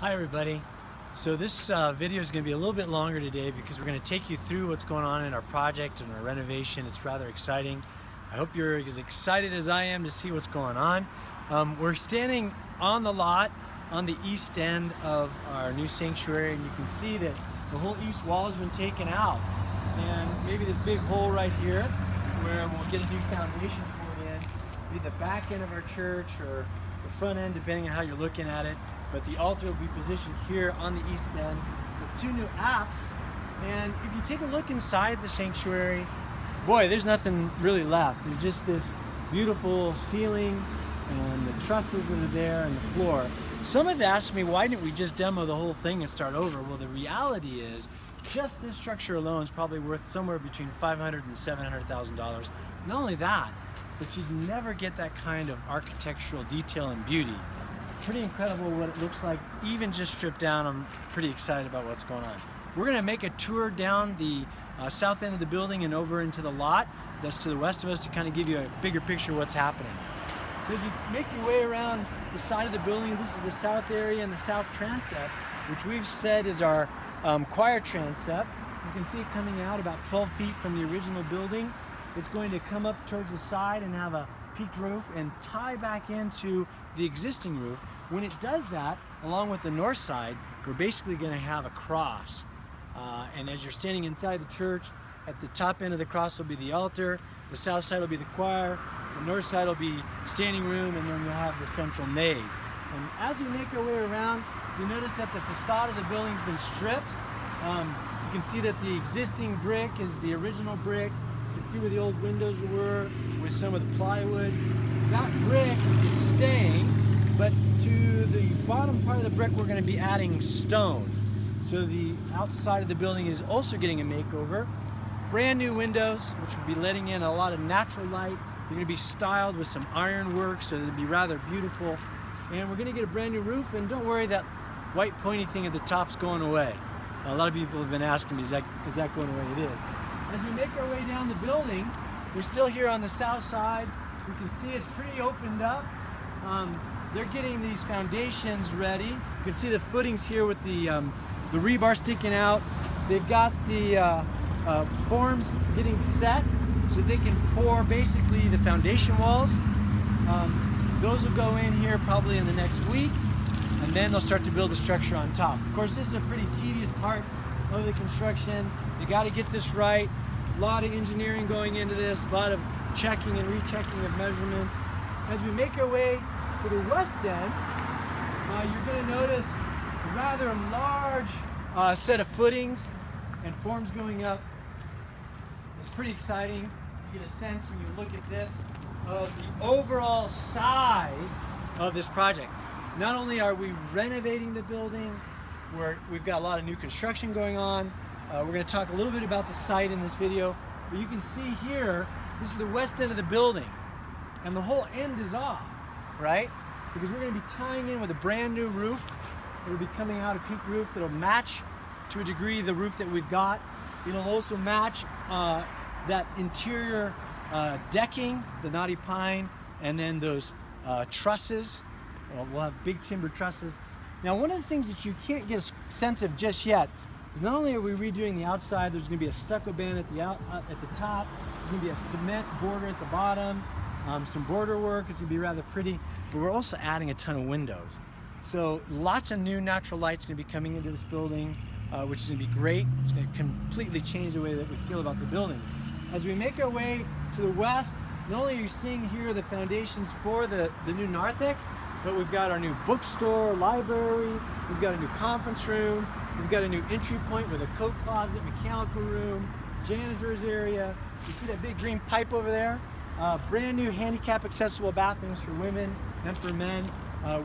Hi everybody. So this video is going to be a little bit longer today because we're going to take you through what's going on in our project and our renovation. It's rather exciting. I hope you're as excited as I am to see what's going on. We're standing on the lot on the east end of our new sanctuary, and you can see that the whole east wall has been taken out, and maybe this big hole right here where we'll get a new foundation poured in, be the back end of our church or the front end depending on how you're looking at it. But the altar will be positioned here on the east end with two new apps. And if you take a look inside the sanctuary, boy, there's nothing really left. There's just this beautiful ceiling and the trusses that are there and the floor. Some have asked me, why didn't we just demo the whole thing and start over? Well, the reality is just this structure alone is probably worth somewhere between $500,000 and $700,000. Not only that, but you'd never get that kind of architectural detail and beauty. Pretty incredible what it looks like, even just stripped down. I'm pretty excited about what's going on. We're going to make a tour down the south end of the building and over into the lot that's to the west of us to kind of give you a bigger picture of what's happening. So as you make your way around the side of the building, this is the south area and the south transept, which we've said is our choir transept. You can see it coming out about 12 feet from the original building. It's going to come up towards the side and have a peaked roof and tie back into the existing roof. When it does that, along with the north side, we're basically going to have a cross. And as you're standing inside the church, at the top end of the cross will be the altar, the south side will be the choir, the north side will be standing room, and then you'll have the central nave. And as we make our way around, you notice that the facade of the building's been stripped. You can see that the existing brick is the original brick. You can see where the old windows were with some of the plywood. That brick is staying, but to the bottom part of the brick we're going to be adding stone. So the outside of the building is also getting a makeover. Brand new windows, which will be letting in a lot of natural light. They're going to be styled with some ironwork, so it'll be rather beautiful. And we're going to get a brand new roof, and don't worry, that white pointy thing at the top's going away. A lot of people have been asking me, is that going away? It is. As we make our way down the building, we're still here on the south side. You can see it's pretty opened up. They're getting these foundations ready. You can see the footings here with the rebar sticking out. They've got the forms getting set so they can pour basically the foundation walls. Those will go in here probably in the next week, and then they'll start to build the structure on top. Of course, this is a pretty tedious part of the construction. You got to get this right. A lot of engineering going into this, a lot of checking and rechecking of measurements. As we make our way to the west end, you're going to notice a rather large set of footings and forms going up. It's pretty exciting. You get a sense when you look at this of the overall size of this project. Not only are we renovating the building, we've got a lot of new construction going on. We're going to talk a little bit about the site in this video, but you can see here, this is the west end of the building, and the whole end is off, right? Because we're going to be tying in with a brand new roof. It'll be coming out a peak roof that'll match to a degree the roof that we've got. It'll also match that interior decking, the knotty pine, and then those trusses. We'll have big timber trusses. Now, one of the things that you can't get a sense of just yet is not only are we redoing the outside, there's going to be a stucco band at the top, there's going to be a cement border at the bottom, some border work. It's going to be rather pretty, but we're also adding a ton of windows. So lots of new natural light's going to be coming into this building, which is going to be great. It's going to completely change the way that we feel about the building. As we make our way to the west, not only are you seeing here the foundations for the new narthex, but we've got our new bookstore, library, we've got a new conference room, we've got a new entry point with a coat closet, mechanical room, janitor's area. You see that big green pipe over there? Brand new handicap accessible bathrooms for women and for men.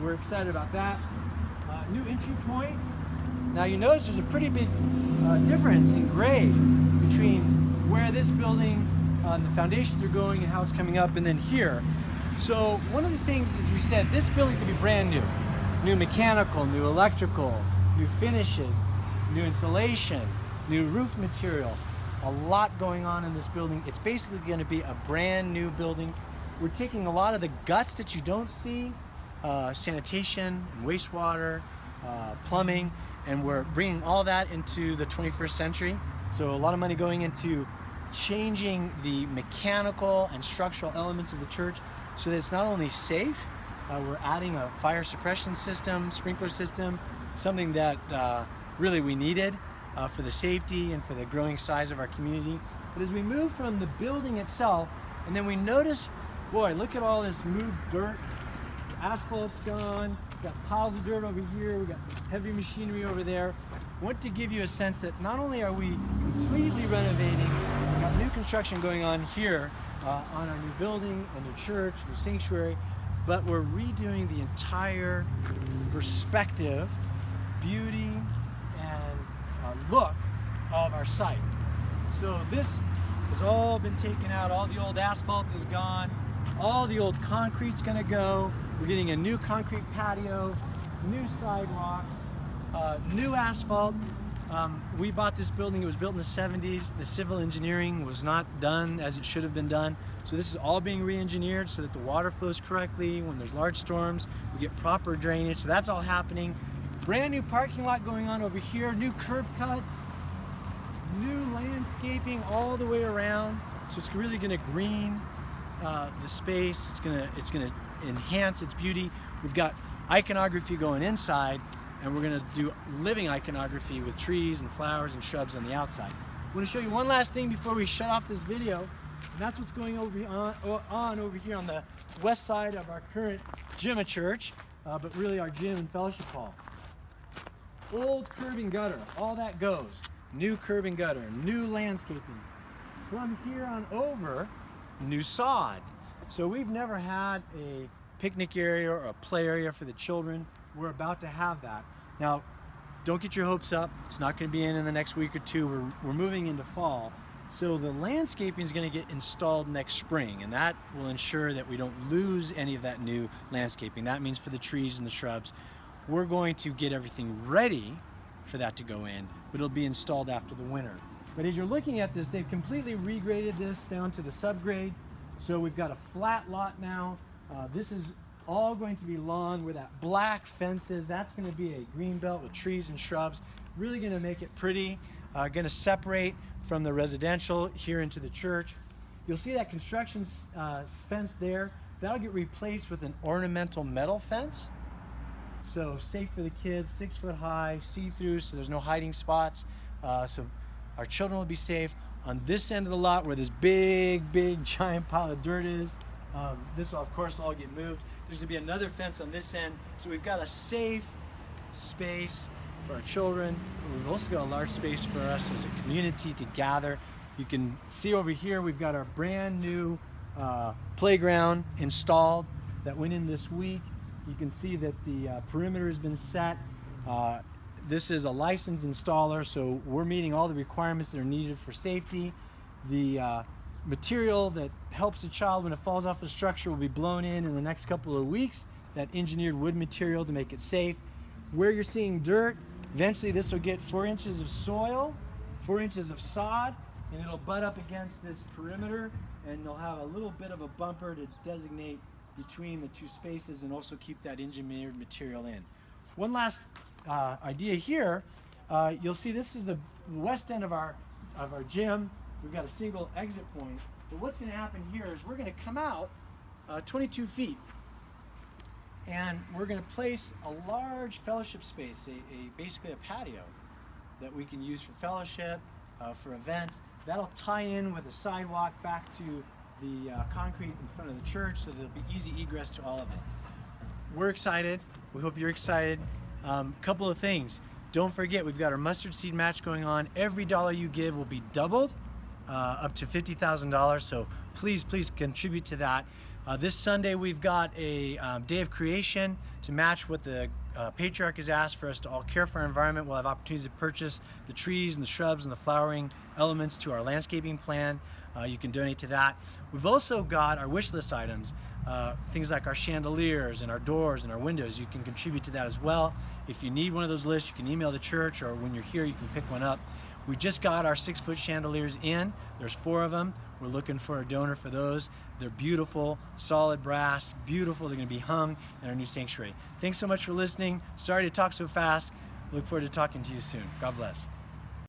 We're excited about that. New entry point. Now you notice there's a pretty big difference in grade between where this building, the foundations are going and how it's coming up, and then here. So one of the things is we said this building's gonna be brand new. New mechanical, new electrical, new finishes, new installation, new roof material. A lot going on in this building. It's basically gonna be a brand new building. We're taking a lot of the guts that you don't see, sanitation and wastewater, plumbing, and we're bringing all that into the 21st century. So a lot of money going into changing the mechanical and structural elements of the church so that it's not only safe, we're adding a fire suppression system, sprinkler system, something that really we needed for the safety and for the growing size of our community. But as we move from the building itself, and then we notice, boy, look at all this moved dirt. The asphalt's gone, we've got piles of dirt over here, we've got heavy machinery over there. I want to give you a sense that not only are we completely renovating, we've got new construction going on here on our new building, a new church, new sanctuary, but we're redoing the entire perspective, beauty, and look of our site. So this has all been taken out, all the old asphalt is gone, all the old concrete's gonna go. We're getting a new concrete patio, new sidewalks, new asphalt. We bought this building, it was built in the 70s. The civil engineering was not done as it should have been done. So this is all being re-engineered so that the water flows correctly. When there's large storms, we get proper drainage. So that's all happening. Brand new parking lot going on over here, new curb cuts, new landscaping all the way around. So it's really gonna green the space. It's gonna enhance its beauty. We've got iconography going inside, and we're gonna do living iconography with trees and flowers and shrubs on the outside. I wanna show you one last thing before we shut off this video, and that's what's going over here on the west side of our current gym at church, but really our gym and fellowship hall. Old curb and gutter, all that goes. New curb and gutter, new landscaping. From here on over, new sod. So we've never had a picnic area or a play area for the children. We're about to have that. Now, don't get your hopes up. It's not going to be in the next week or two. We're moving into fall. So the landscaping is going to get installed next spring, and that will ensure that we don't lose any of that new landscaping. That means for the trees and the shrubs, we're going to get everything ready for that to go in, but it'll be installed after the winter. But as you're looking at this, they've completely regraded this down to the subgrade. So we've got a flat lot now. This is all going to be lawn where that black fence is. That's going to be a green belt with trees and shrubs. Really going to make it pretty. Going to separate from the residential here into the church. You'll see that construction fence there. That'll get replaced with an ornamental metal fence. So safe for the kids, 6 foot high, see-through, so there's no hiding spots. So our children will be safe. On this end of the lot where this big giant pile of dirt is, this will of course all get moved. There's gonna be another fence on this end. So we've got a safe space for our children. We've also got a large space for us as a community to gather. You can see over here, we've got our brand new playground installed that went in this week. You can see that the perimeter has been set. This is a licensed installer, so we're meeting all the requirements that are needed for safety. The material that helps a child when it falls off a structure will be blown in the next couple of weeks. That engineered wood material to make it safe. Where you're seeing dirt, eventually this will get 4 inches of soil, 4 inches of sod, and it'll butt up against this perimeter, and you'll have a little bit of a bumper to designate between the two spaces and also keep that engineered material in. One last idea here, you'll see this is the west end of our gym. We've got a single exit point, but what's going to happen here is we're going to come out 22 feet, and we're going to place a large fellowship space, basically a patio that we can use for fellowship, for events. That'll tie in with a sidewalk back to the concrete in front of the church, so there'll be easy egress to all of it. We're excited. We hope you're excited. Couple of things. Don't forget, we've got our mustard seed match going on. Every dollar you give will be doubled, up to $50,000. So please contribute to that. This Sunday we've got a day of creation to match what the Patriarch has asked for us to all care for our environment. We'll have opportunities to purchase the trees and the shrubs and the flowering elements to our landscaping plan. You can donate to that. We've also got our wish list items, things like our chandeliers and our doors and our windows. You can contribute to that as well. If you need one of those lists, you can email the church, or when you're here, you can pick one up. We just got our 6-foot chandeliers in. There's 4 of them. We're looking for a donor for those. They're beautiful, solid brass, beautiful. They're gonna be hung in our new sanctuary. Thanks so much for listening. Sorry to talk so fast. Look forward to talking to you soon. God bless.